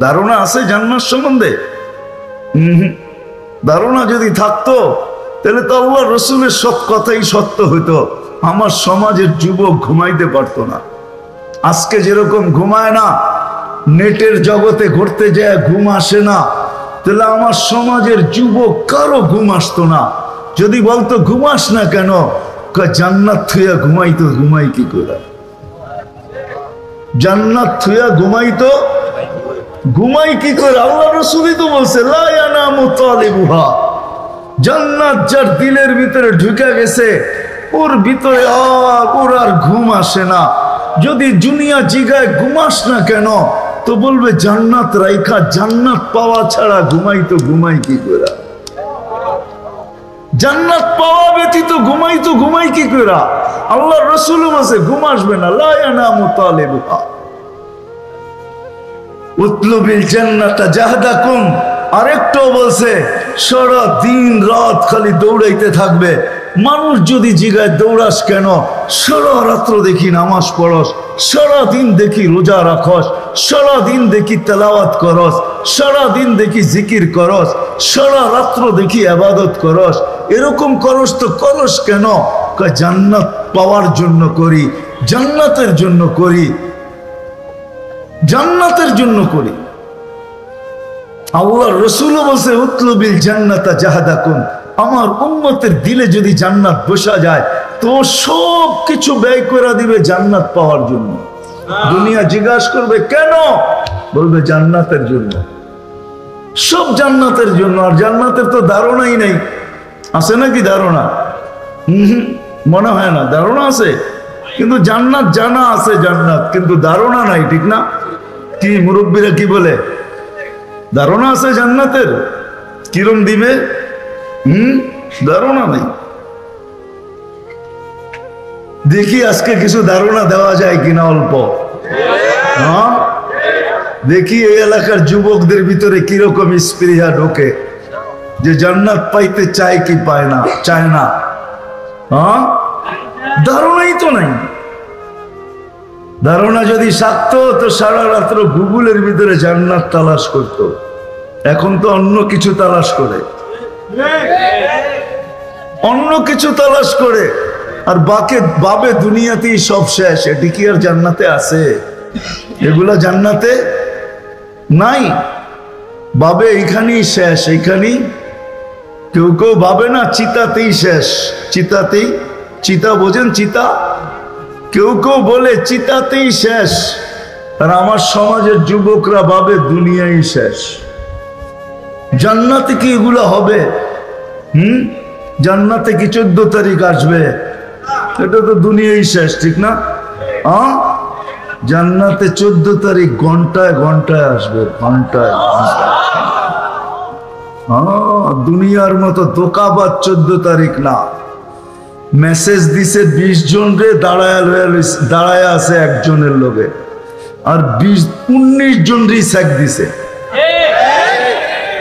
ধারণা আছে জান্নাত সম্বন্ধে? ধারণা যদি থাকতো তাহলে তো আল্লাহ রসুলের সব কথাই সত্য হইতো। আমার সমাজের যুবক ঘুমাইতে পারতো না। আজকে যেরকম ঘুমায় না, নেটের জগতে ঘুরতে যায় ঘুম আসে না, তাহলে আমার সমাজের যুবক কারো ঘুম আসতো না। যদি বলতো ঘুমাস না কেন, জান্নাত থুয়া ঘুমাইতো, ঘুমাই কি করে? জান্নাত থুয়া ঘুমাইতো, ঘুমাই কি করে? আল্লাহ রাসূলই তো বলছে লা ইয়ানামু তালিবুহা, জান্নাত যার দিলের ভিতরে ঢুকে গেছে ওর ভিতরে ওর আর ঘুম আসে না। যদি দুনিয়া জিগায় ঘুমাস না কেন, তো বলবে জান্নাত রাইখা, জান্নাত পাওয়া ছাড়া ঘুমাইতো, ঘুমাই কি করে? জান্নাত পাওয়া ব্যতীত ঘুমাইতো, ঘুমাই কি করে? আল্লাহ রাসূল বলছে ঘুম আসবে না। লা ইয়ানামু তালিবুহা উতলুবিল জান্নাতা জাহদাকুম। আরেকটাও বলছে সারা দিন রাত খালি দৌড়াইতে থাকবে। মানুষ যদি জিগায় দৌড়াস কেন, সারা রাত্র দেখি নামাজ পড়স, সারা দিন দেখি রোজা রাখস, সারা দিন দেখি তেলাওয়াত করস, সারা দিন দেখি জিকির করস, সারা রাত্র দেখি ইবাদত করস, এরকম করস তো করস কেন? জান্নাত পাওয়ার জন্য করি, জান্নাতের জন্য করি, জান্নাতের জন্য করি। আল্লাহ রাসূল বলছে উতলুবিল জান্নাতা জাহদাকুম। আমার উম্মতের দিলে যদি জান্নাত বসা যায় তো সব কিছু ব্যয় করে দিবে জান্নাত পাওয়ার জন্য। দুনিয়া জিজ্ঞাসা করবে কেন, বলবে জান্নাতের জন্য, সব জান্নাতের জন্য। আর জান্নাতের তো ধারণাই নাই। আছে নাকি ধারণা? মনে হয় না ধারণা আছে, কিন্তু জান্নাত জানা আছে জান্নাত, কিন্তু ধারণা নাই, ঠিক না? কি মুরব্বীরা কি বলে? ধারণা আছে জান্নাতের, কিরম দিবে, ধারণা নেই। দেখি আজকে কিছু ধারণা দেওয়া যায় কিনা অল্প। হ্যাঁ, দেখি এই এলাকার যুবকদের ভিতরে কিরকম স্পৃহা ঢোকে যে জান্নাত পাইতে চায় কি পায় না, চায় না। হ্যাঁ, ধারণাই তো নাই। ধারণা যদি থাকতো তো সারা রাত্র গুগলের ভিতরে জান্নাত তালাশ করত। এখন তো অন্য কিছু তালাশ করে, অন্য কিছু তালাশ করে, আর বাবে দুনিয়াতেই সব শেষ। এটি কি আর জান্নাতে আছে? এগুলা জান্নাতে নাই। বাবে এইখানেই শেষ, এইখানেই। কেউ কেউ ভাবে না চিতাতেই শেষ, চিতাতেই, চিতা বোঝেন চিতা? কেউ কেউ বলে চিতাতেই শেষ, আর আমার সমাজের যুবকরা ভাবে দুনিয়াই শেষ। জান্নাতে কি এগুলা হবে? জান্নাতে কি 14 তারিখ আসবে? এটা তো দুনিয়াই শেষ, ঠিক না? জান্নাতে 14 তারিখ ঘন্টায় ঘন্টায় আসবে, ঘন্টায় ঘন্টায়। দুনিয়ার মতো দোকাবাদ 14 তারিখ না। মেসেজ দিছে 20 জন রে, দাঁড়ায় আছে একজনের লোকে, আর 19 জন রিস্যাক দিছে,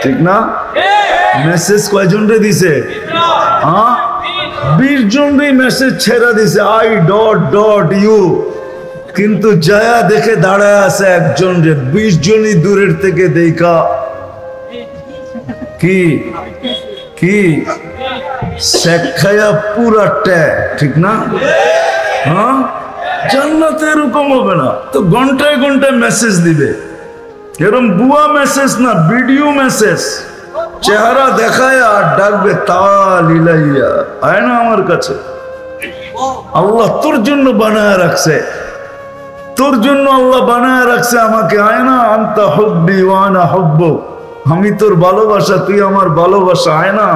ঠিক না? মেসেজ কয়জন রে দিছে? 20 জন রে মেসেজ ছেড়া দিছে, আই ডট ডট ইউ, কিন্তু জয়া দেখে দাঁড়ায় আছে একজন রে। 20 জনই দূরের থেকে দেখা কি কি শেখায়া পুরাটা, ঠিক না? হ্যাঁ, জান্নাতে এরকম হবে না তো। ঘন্টায় ঘন্টায় মেসেজ দিবে, এরকম বুয়া মেসেজ না, ভিডিও মেসেজ। চেহারা দেখায় আর ডাকবে তাল ইলাইয়া, আয় না আমার কাছে। আল্লাহ তোর জন্য বানায় রাখছে, তোর জন্য আল্লাহ বানায় রাখছে আমাকে। আয় না, আনতা হুব্বি ওয়া আনা হুব্বুক, আমি তোর ভালোবাসা, তুই আমার ভালোবাসা। আয় না।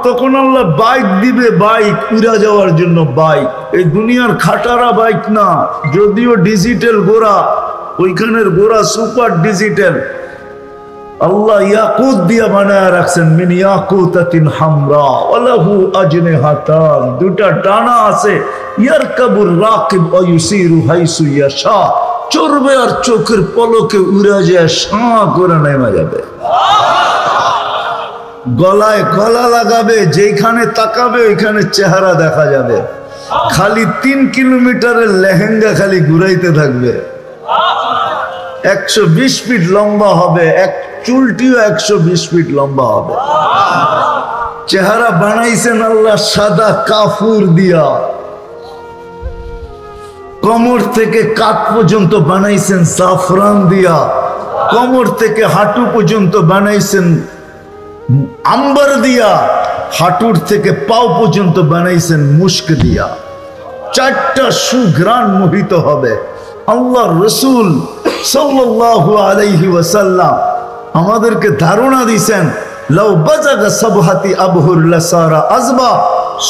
তখন আল্লাহ বাইক দিবে, বাইক উড়া যাওয়ার জন্য বাইক। এই দুনিয়ার খাটারা বাইক না, যদিও ডিজিটাল গোড়া, ওইখানের গোড়া সুপার ডিজিটাল। আল্লাহ ইয়াকুত দিয়া বানায় রাখছেন, মিন ইয়াকুতাতিন হামরা ওয়ালাহু আজনিহাতান, দুটা ডানা আছে। ইয়ারকাবুর রাকিব ওয়া ইউসিরু হাইসু ইয়াশা, চড়বে আর চোখের পলকে উড়ে যায়, সাঁ করে নেমে যাবে। গলায় গলা লাগাবে, যেখানে তাকাবে ওইখানে চেহারা দেখা যাবে। খালি 3 কিলোমিটারের লেহেঙ্গা খালি ঘুরাইতে থাকবে। 120 ফিট লম্বা হবে, এক চুলটিও 120 ফিট লম্বা হবে। চেহারা বানাইছেন আল্লাহ সাদা কাফুর দিয়া, কোমর থেকে কাঁধ পর্যন্ত বানাইছেন জাফরান দিয়া, কোমর থেকে হাঁটু পর্যন্ত বানাইছেন আম্বার দিয়া, হাঁটুর থেকে পাও পর্যন্ত বানাইছেন মুস্ক দিয়া। 4টা সুঘ্রাণ মোহিত হবে। আল্লাহ রসুল সাল্লাল্লাহু আলাইহি ওয়াসাল্লাম আমাদেরকে ধারণা দিয়েছেন, লাউ বাজাগা সাবহাতি আবহুর লাসারা আজবা,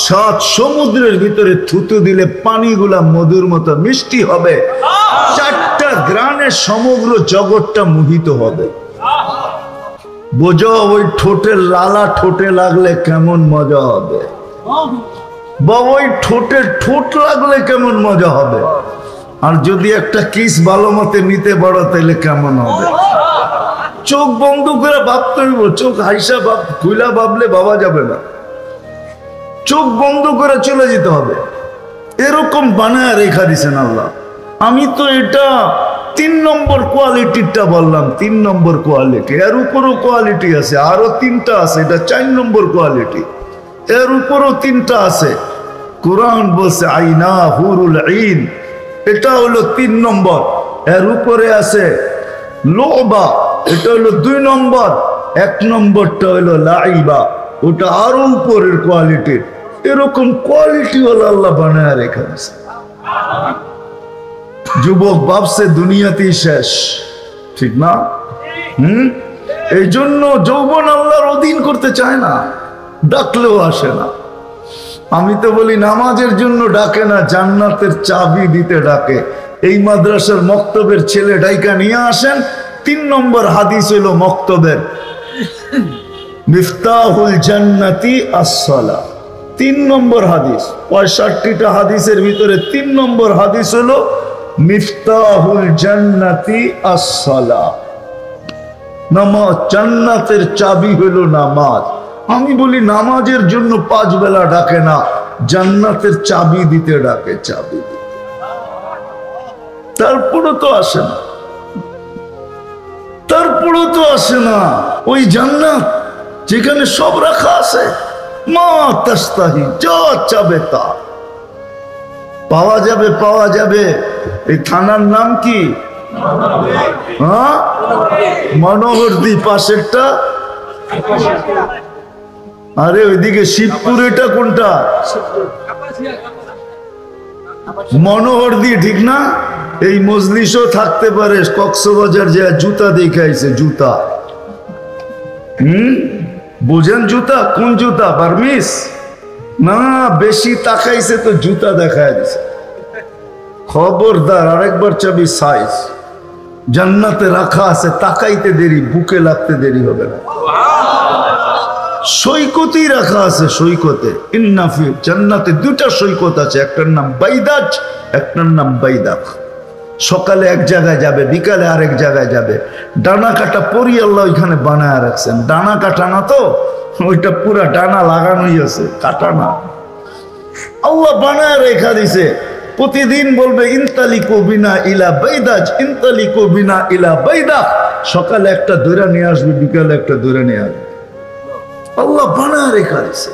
7 সমুদ্রের ভিতরে থুতু দিলে পানিগুলা মধুর মতো মিষ্টি হবে। 4টা ঘ্রাণে সমগ্র জগৎটা মোহিত হবে। বোঝো ওই ঠোঁটের লালা ঠোঁটে লাগলে কেমন মজা হবে, বা ওই ঠোঁটের ঠোঁট লাগলে কেমন মজা হবে। আর যদি একটা কিস ভালো মতে নিতে পারো তাহলে কেমন হবে। চোখ বন্ধ করে ভাবতে হইব, চোখ হাইসা ভাব খুলা ভাবলে ভাবা যাবে না, চোখ বন্ধ করে চলে যেতে হবে। এরকম বানায় রেখা দিছেন আল্লাহ। আমি তো এটা 3 নম্বর কোয়ালিটিটা বললাম, 3 নম্বর কোয়ালিটি। এর উপরও কোয়ালিটি আছে, আরো 3টা আছে, এটা 4 নম্বর কোয়ালিটি। এর উপরও 3টা আছে। কোরআন বলছে আইনা হুরুল আইন, এটা হলো 3 নম্বর। এর উপরে আছে লোবা, এটা হলো 2 নম্বর। 1 নম্বরটা হলো লাইবা, ওটা আরো উপরের কোয়ালিটির। এরকম কোয়ালিটি হলো আল্লাহ বানায় রেখে দিয়েছে। যুবক ভাবছে দুনিয়াতেই শেষ, ঠিক না? এই জন্য যৌবন আল্লাহর অধীন করতে চায় না, ডাকলেও আসে না। আমি তো বলি নামাজের জন্য ডাকে না, জান্নাতের চাবি দিতে ডাকে। এই মাদ্রাসার মক্তবের ছেলে ডাইকা নিয়ে আসেন। 3 নম্বর হাদিস হলো মক্তবের, মিফতাহুল জান্নাতি আস-সালাহ। 3 নম্বর হাদিস। 65টা হাদিসের ভিতরে 3 নম্বর হাদিস হলো মিফতাহুল জান্নাতি আস-সালাহ। নামাজ, জান্নাতের চাবি হলো নামাজ। আমি বলি নামাজের জন্য 5 বেলা ডাকে না, জান্নাতের চাবি দিতে ডাকে, চাবি দিতে। তারপরে তো আসে না, তারপরে তো আসে না ওই জান্নাত যেখানে সব রাখা আছে। মা তাস্তাহি, যা চাবে তা পাওয়া যাবে, পাওয়া যাবে। এই থানার নাম কি? হ্যাঁ, মনোহরদী। পাশেরটা? আরে ওইদিকে শিবপুর। এটা কোনটা? মনোহরদী, ঠিক না? এই মজলিসও থাকতে পারে। কক্সবাজার যে জুতা দেখাইছে, জুতা। বুঝেন জুতা? কোন জুতা? বার্মিস না, বেশি তাকাইছে তো জুতা দেখায় দিছে। খবরদার, আরেকবার চাবি সাইজ। জান্নাতে রাখা আছে, তাকাইতে দেরি, বুকে লাগতে দেরি হবে না। সৈকতেই রাখা আছে, সৈকতে। ইন্নাফি জান্নাতে 2টা সৈকত আছে, একটার নাম বাইদাজ, একটার নাম বাইদাক। সকালে এক জায়গায় যাবে, বিকালে আরেক জায়গায় যাবে। ডানা কাটা পরি আল্লাহ ওইখানে বানায় রাখছেন। ডানা কাটা না তো, ওইটা পুরা ডানা লাগানোই আছে, কাটা না। আল্লাহ বানায় রেখা দিছে। প্রতিদিন বলবে ইনতালিকু বিনা ইলা বাইদাজ, ইনতালিকু বিনা ইলা বাইদাক। সকালে একটা দৌড়া নিয়ে আসবে, বিকালে একটা দৌড়া নিয়ে আসবে। আল্লাহ বানায় রেখা দিছে।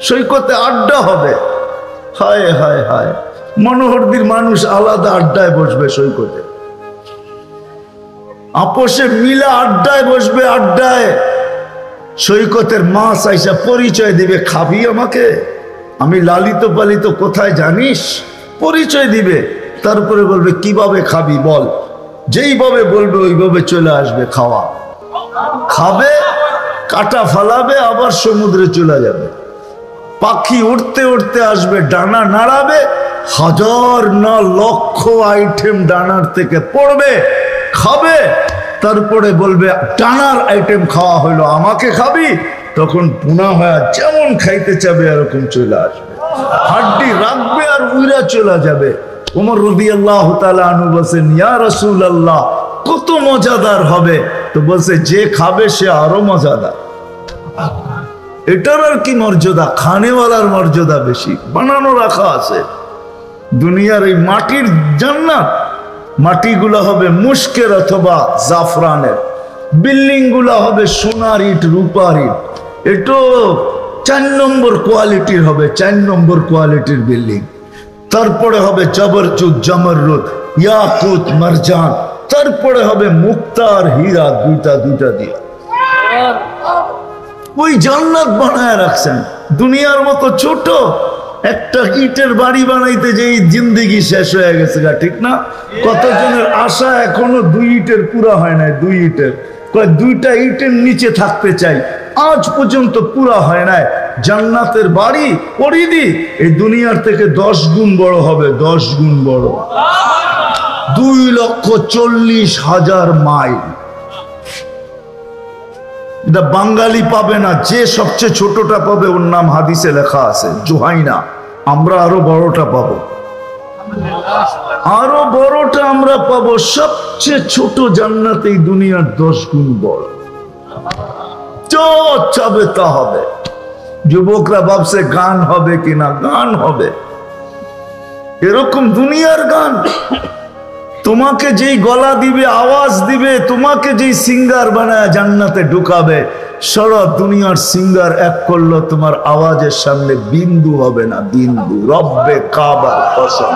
সৈকতে আড্ডা হবে। হায় হায় হায়, মনোহরদীর মানুষ আলাদা আড্ডায় বসবে সৈকতে, আপোষে মিলে আড্ডায় বসবে। আড্ডায় সৈকতের মাছ আইসা পরিচয় দিবে, খাবি আমাকে? আমি লালিত পালিত কোথায় জানিস? পরিচয় দিবে। তারপরে বলবে কিভাবে খাবি বল। যেইভাবে বলবে ওইভাবে চলে আসবে খাওয়া। খাবে, কাটা ফালাবে, আবার সমুদ্রে চলে যাবে। পাখি উঠতে উঠতে আসবে, ডানা নাড়াবে, 1000 না লক্ষ আইটেম ডানার থেকে পড়বে, খাবে। তারপরে বলবে ডানার আইটেম খাওয়া হইলো, আমাকে খাবি? তখন পুনা হয়ে যেমন খাইতে চাবে এরকম চলে আসবে, হাড্ডি রাখবে আর উইরা চলে যাবে। ওমর রাদিয়াল্লাহু তাআলা আনহু বলেন, ইয়া রাসূলুল্লাহ, কত মজাদার হবে? তো বলছে, যে খাবে সে আরো মজাদার। এটার আর কি মর্যাদা? খানেওয়ালার মর্যাদা বেশি। বানানো রাখা আছে দুনিয়ার এই মাটির জান্নাত, মাটিগুলো হবে মুশকের অথবা জাফরানের, বিল্ডিং গুলো হবে সোনার ইট রূপার ইট। এটা 4 নম্বর কোয়ালিটির হবে, 4 নম্বর কোয়ালিটির বিল্ডিং। তারপরে হবে জবরজুদ জমররুদ ইয়াকুত মারজান, তারপরে হবে মুক্তা আর হীরা, দুইটা দুইটা দিয়ে ওই জান্নাত বানায় রাখছেন। দুনিয়ার মতো ছোট একটা ইটের বাড়ি বানাইতে যে জিন্দেগি শেষ হয়ে গেছে, ঠিক না? কতজনের আশা এখনো 2 ইটের পুরা হয় নাই, 2 ইটের, 2টা ইটের নিচে থাকতে চাই, আজ পর্যন্ত পুরা হয় নাই। জান্নাতের বাড়ি পরিধি এই দুনিয়ার থেকে 10 গুণ বড় হবে, 10 গুণ বড়, 2,40,000 মাইল। এটা বাঙালি পাবে না, যে সবচেয়ে ছোটটা পাবে ওর নাম হাদিসে লেখা আছে জুহাইনা। আমরা আরো বড়টা পাবো, আরো বড়টা আমরা পাবো। সবচেয়ে ছোট জান্নাত এই দুনিয়ার 10 গুণ বড়। চাবে তা হবে। যুবকরা ভাবছে গান হবে কিনা, গান হবে। এরকম দুনিয়ার গান, তোমাকে যেই গলা দিবে, আওয়াজ দিবে, তোমাকে যেই সিঙ্গার বানায় জান্নাতে ঢুকাবে, সারা দুনিয়ার সিঙ্গার এক করলো, তোমার আওয়াজের সামনে বিন্দু হবে না, বিন্দু। রব্বে কাবার কসম,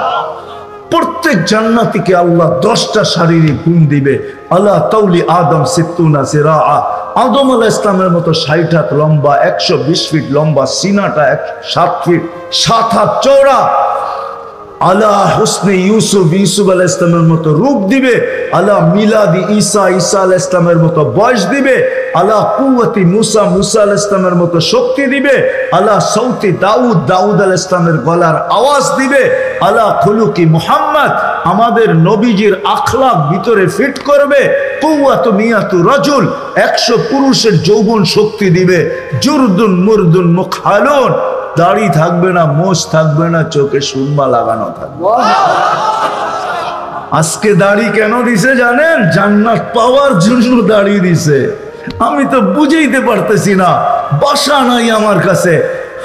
প্রত্যেক জান্নাতীকে আল্লাহ 10টা শারীরিক গুণ দিবে। আল্লাহ তাউলি আদম 60 সিরাআ, আদম আলাইহিস সালামের মতো 60 হাত লম্বা, 120 ফিট লম্বা, সিনাটা 7 ফিট 7 হাত চওড়া। আলা হুসনে ইউসুফ, ইউসুফ আলাইহিস সালামের মতো রূপ দিবে। আলা মিলাদি ঈসা, ঈসা আলাইহিস সালামের মতো বয়স দিবে। আলা কুওয়াতি মুসা, মুসা আলাইহিস সালামের মতো শক্তি দিবে। আলা সাউতি দাউদ, দাউদ আলাইহিস সালামের গলার আওয়াজ দিবে। আলা খুলুকি মুহাম্মদ, আমাদের নবীজির আখলাক ভিতরে ফিট করবে। কুওয়াতু মিয়াতু রাজুল, 100 পুরুষের যৌবন শক্তি দিবে। জুরদুন মুরদুন মুখালুন, দাড়ি থাকবে না, মোষ থাকবে না, চোখে সুরমা লাগানো থাকবে। আজকে দাড়ি কেন দিছে জানেন? জান্নাত পাওয়ার জন্য দাড়ি দিছে। আমি তো বুঝাইতে পারতেছি না, ভাষা নাই আমার কাছে।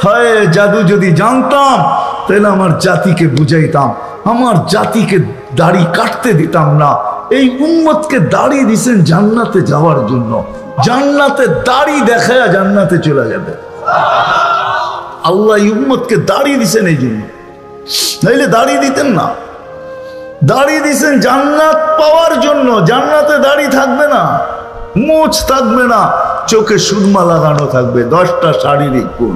হায় জাদু যদি জানতাম তাহলে আমার জাতিকে বুঝাইতাম, আমার জাতিকে দাড়ি কাটতে দিতাম না। এই উম্মতকে দাড়ি দিছেন জান্নাতে যাওয়ার জন্য। জান্নাতে দাড়ি দেখায়া জান্নাতে চলে যাবে। আল্লাহ উম্মতকে দাড়ি দিছেন এই জন্য, নাইলে দাড়ি দিতেন না। দাড়ি দিছেন জান্নাত পাওয়ার জন্য। জান্নাতে দাড়ি থাকবে না, মোচ থাকবে না, চোখে সুরমা লাগানো থাকবে। 10টা শারীরিক গুণ।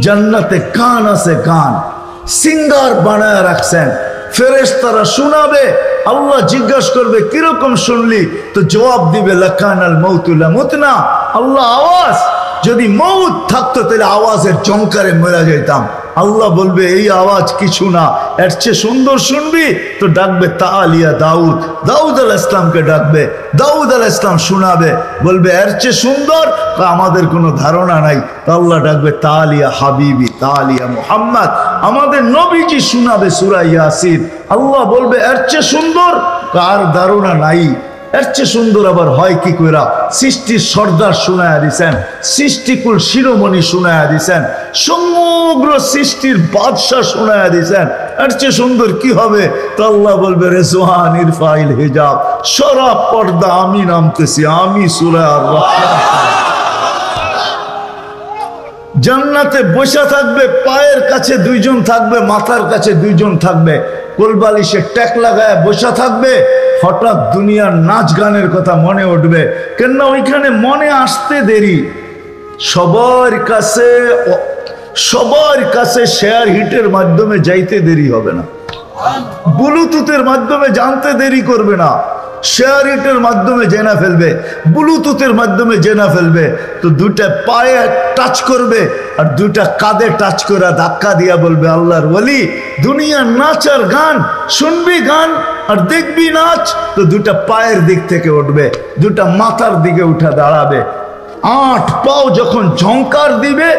জান্নাতে গান আছে, গান সিঙ্গার বানায় রাখছেন। ফেরেশতারা শোনাবে, আল্লাহ জিজ্ঞাসা করবে কিরকম শুনলি? তো জবাব দিবে লাকানাল মাউতু লামুতনা। আল্লাহ আওয়াজ, যদি মউত থাকতো তাহলে আওয়াজের জঙ্কারে মরে যেতাম। আল্লাহ বলবে এই আওয়াজ কিছু না, এর চেয়ে সুন্দর শুনবি? তো ডাকবে তাআলিয়া দাউদ, দাউদ আলাইহিস সালামকে ডাকবে। দাউদ আলাইহিস সালাম শোনাবে, বলবে এর চেয়ে সুন্দর? আমাদের কোনো ধারণা নাই। আল্লাহ ডাকবে তাআলিয়া হাবিবি, তাআলিয়া মুহাম্মদ, আমাদের নবীজি শোনাবে সূরা ইয়াসিন। আল্লাহ বলবে এর চেয়ে সুন্দর? কার ধারণা নাই। এর চেয়ে সুন্দর আবার হয় কি কইরা? সৃষ্টির সর্দার শুনায়া দিছেন, সৃষ্টিকুল শিরোমণি শুনায়া দিছেন, সমগ্র সৃষ্টির বাদশাহ শুনায়া দিছেন। এর চেয়ে সুন্দর কি হবে? তো আল্লাহ বলবে রেজওয়ান ইরফাইল হিজাব, সরা পর্দা, আমি নামতেছি, আমি সূরা আর রহমান। জান্নাতে বসা থাকবে, পায়ের কাছে 2 জন থাকবে, মাথার কাছে 2 জন থাকবে, কোলবালিশে ট্যাক লাগায় বসা থাকবে। হঠাৎ দুনিয়ার নাচ গানের কথা মনে উঠবে, কেননা ওইখানে মনে আসতে দেরি। সবার কাছে শেয়ার হিটের মাধ্যমে যাইতে দেরি হবে না, ব্লুটুথের মাধ্যমে জানতে দেরি করবে না। শেয়ার হিটের মাধ্যমে জেনা ফেলবে, ব্লুটুথের মাধ্যমে জেনা ফেলবে। তো 2টা পায়ে টাচ করবে আর 2টা কাঁধে টাচ করে ধাক্কা দিয়া বলবে আল্লাহর ওলি, দুনিয়ার নাচ আর গান শুনবি, গান আর দেখবি নাচ। তো 2টা পায়ের দিক থেকে উঠবে, 2টা মাথার দিকে উঠে দাঁড়াবে। 8 পাও যখন ঝংকার দিবে,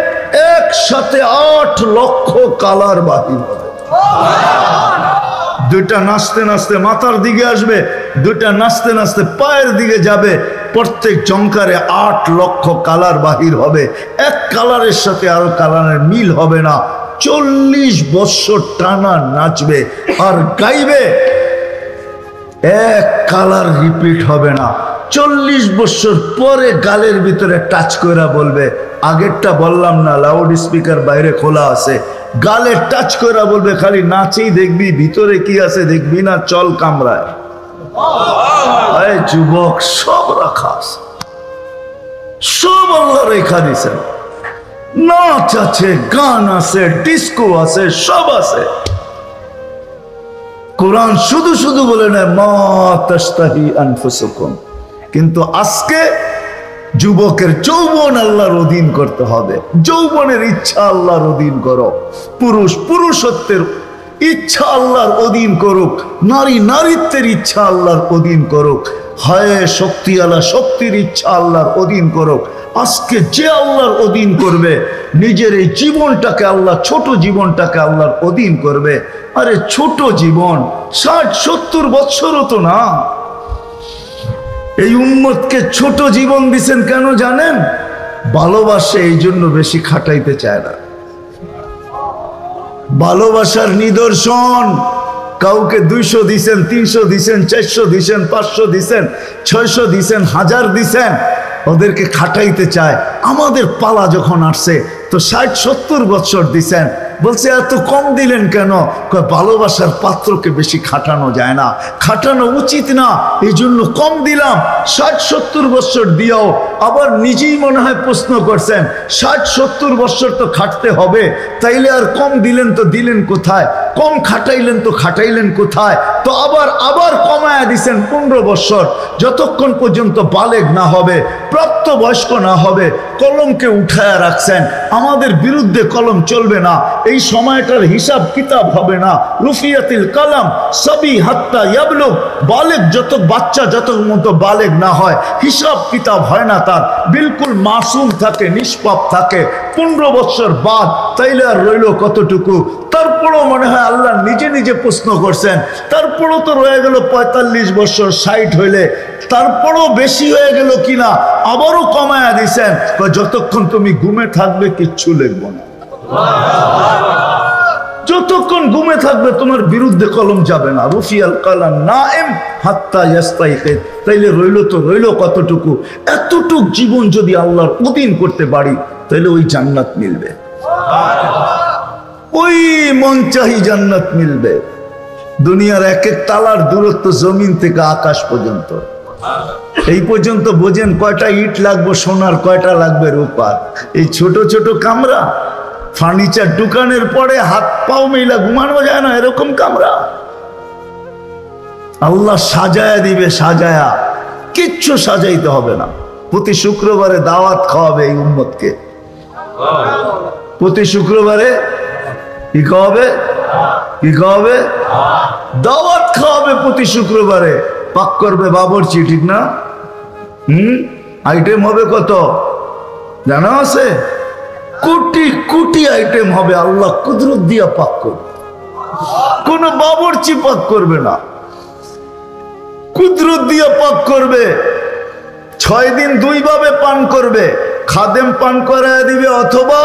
একসাথে 8 লক্ষ কালার বাহির হবে। 2টা নাচতে নাচতে মাথার দিকে আসবে, 2টা নাচতে নাচতে পায়ের দিকে যাবে। প্রত্যেক জংকারে 8 লক্ষ কালার বাহির হবে। এক কালারের সাথে আরো কালারের মিল হবে না। 40 বছর টানা নাচবে আর গাইবে। এক কালার রিপিট হবে না। 40 বছর পরে গালের ভিতরে টাচ করে বলবে, আগেরটা বললাম না, লাউড স্পিকার বাইরে খোলা আছে, গালে টাচ করে বলবে, খালি নাচেই দেখবি, ভিতরে কি আছে দেখবি না, চল কামরায়। যুবক, সব রাখা আছে, সব আল্লাহ রেখা দিছেন। নাচ আছে, গান আছে, ডিস্কো আছে, সব আছে। কোরআন শুধু শুধু বলে না মা তাশতাহি আনফুসুকুম। কিন্তু আজকে যুবকের যৌবন আল্লাহর অধীন করতে হবে। যৌবনের ইচ্ছা আল্লাহর অধীন করো, পুরুষত্বের ইচ্ছা আল্লাহর অধীন করুক, নারীত্বের ইচ্ছা আল্লাহর অধীন করুক, হয় শক্তিওয়ালা শক্তির ইচ্ছা আল্লাহর অধীন করুক। আজকে যে আল্লাহর অধীন করবে, নিজের এই জীবনটাকে আল্লাহ, ছোট জীবনটাকে আল্লাহর অধীন করবে। আরে ছোট জীবন 60-70 বছরও তো না। এই উম্মতকে ছোট জীবন দিছেন কেন জানেন? ভালোবাসে, এই জন্য বেশি খাটাইতে চায় না। ভালোবাসার নিদর্শন, কাউকে 200 দিছেন, 300 দিছেন, 400 দিছেন, 500 দিছেন, 600 দিছেন, 1000 দিছেন, ওদেরকে খাটাইতে চায়। আমাদের পালা যখন আসছে তো 60-70 বছর দিছেন, বলছে এত কম দিলেন কেন? ভালোবাসার পাত্রকে বেশি খাটানো যায় না, খাটানো উচিত না, এই জন্য কম দিলাম। 60-70 বছর দিয়েও আবার নিজেই মনে হয় প্রশ্ন করছেন, 60-70 বছর তো খাটতে হবে, তাইলে আর কম দিলেন তো দিলেন কোথায়? কম খাটাইলেন তো খাটাইলেন কোথায়? তো আবার কমায়া দিছেন 15 বছর। যতক্ষণ পর্যন্ত বালেগ না হবে, প্রাপ্তবয়স্ক না হবে, কলমকে উঠায়া রাখছেন। আমাদের বিরুদ্ধে কলম চলবে না, এই সময়টার হিসাব কিতাব হবে না। রুফিয়াতিল কালাম সবই হাত্তা ইয়াবলুগ, বালেগ যত বাচ্চা যত মতো বালেগ না হয়, হিসাব কিতাব হয় না তার, বিলকুল মাসুম থাকে, নিষ্পাপ থাকে। 15 বছর বাদ তাইলে আর রইল কতটুকু? তারপরও মনে হয় আল্লাহ নিজে নিজে প্রশ্ন করছেন, তারপরও তো রয়ে গেল 45 বছর, 60 হইলে, তারপরও বেশি হয়ে গেল কিনা, আবারও কমায়া দিছেন। যতক্ষণ তুমি ঘুমে থাকবে কিচ্ছু লিখবো না, যতক্ষণ ঘুমে থাকবে তোমার বিরুদ্ধে কলম যাবে না। রুফিয়াল কালাম নাইম হাত্তা ইয়াস্তাইকিদ, তাইলে রইল তো রইল কতটুকু? এতটুক জীবন যদি আল্লাহর অধীন করতে পারি, তাইলে ওই জান্নাত মিলবে, ওই মন চাহি জান্নাত মিলবে। দুনিয়ার এক এক তালার দূরত্ব জমিন থেকে আকাশ পর্যন্ত। এই পর্যন্ত বোঝেন কয়টা ইট লাগবে সোনার, কয়টা লাগবে রূপার। এই ছোট ছোট কামরা, ফার্নিচার দোকানের পরে হাত পাও মেলা ঘুমানো যায় না, এরকম কামরা আল্লাহ সাজায়া দিবে, সাজায়া, কিচ্ছু সাজাইতে হবে না। প্রতি শুক্রবারে দাওয়াত খাওয়াবে এই উম্মতকে, প্রতি শুক্রবারে কি খাওয়াবে? কি খাওয়াবে? দাওয়াত খাওয়াবে প্রতি শুক্রবারে। পাক করবে বাবরচি, ঠিক না? আইটেম হবে কত জানা আছে? কোটি কোটি আইটেম হবে। আল্লাহ কুদরত দিয়া পাক করবে, কোন বাবরচি পাক করবে না, কুদরত দিয়া পাক করবে। 6 দিন 2 ভাবে পান করবে, খাদেম পান করায় দিবে অথবা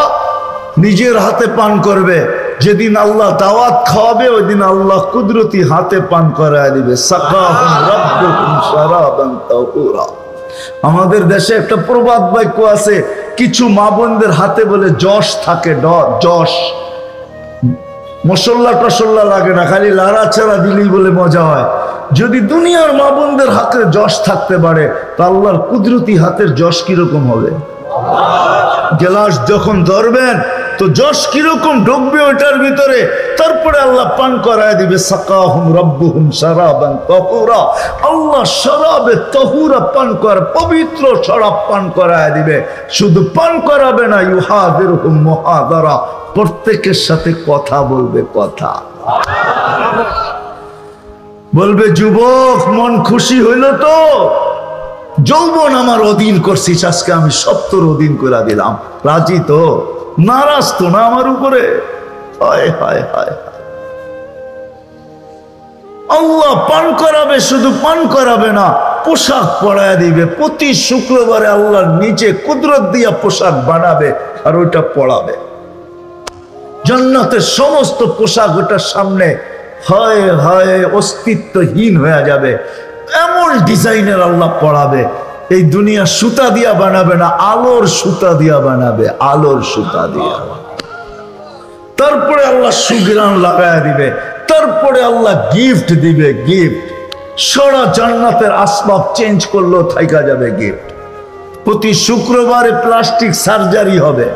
নিজের হাতে পান করবে। যেদিন আল্লাহ দাওয়াত খাওয়াবে ওই দিন আল্লাহ কুদরতি হাতে পান করায় দিবে। সাকাহুম রাব্বুকুম শারাবান তাহুরা। আমাদের দেশে একটা প্রবাদ বাক্য আছে, কিছু মা বোনদের হাতে বলে যশ থাকে, যশ। মশলা টসল্লা লাগে না, খালি লাড়াচাড়া দিলেই বলে মজা হয়। যদি দুনিয়ার মা বোনদের হাতে যশ থাকতে পারে, তা আল্লাহর কুদরতি হাতের যশ কিরকম হবে? গেলাস যখন ধরবেন তো যশ কিরকম ঢুকবে ওটার ভিতরে, তারপরে আল্লাহ পান করায় দিবে। সাকাহুম রাব্বুহুম শারাবান তাহুরা। আল্লাহ শরাবে তাহুরা পান কর, পবিত্র শরাব পান করায় দিবে। শুধু পান করাবে না, ইউহাদিরহুম মুহাদারা, প্রত্যেকের সাথে কথা বলবে, কথা বলবে। যুবক, মন খুশি হইল তো? যৌবন আমার অধীন করছিস, আজকে আমি সব তোর অধীন করে দিলাম, রাজি তো? নারাজ তো না আমার উপরে? হায় হায় হায়। আল্লাহ পান করাবে, শুধু পান করাবে না, পোশাক পরায় দিবে। প্রতি শুক্রবারে আল্লাহর নিচে কুদরত দিয়া পোশাক বানাবে আর ওইটা পরাবে। জান্নাতের সমস্ত পোশাক ওটার সামনে হায় হায় অস্তিত্বহীন হয়ে যাবে। এমন ডিজাইনের আল্লাহ পড়াবে, এই দুনিয়া সুতা দিয়া বানাবে না, আলোর সুতা দিয়া বানাবে, আলোর সুতা দিয়া। তারপরে আল্লাহ সুগ্রাণ লাগায়া দিবে, তারপরে আল্লাহ গিফট দিবে, গিফট। সারা জান্নাতের আসবাব চেঞ্জ করলেও থাইকা যাবে গিফট। প্রতি শুক্রবারে প্লাস্টিক সার্জারি হবে,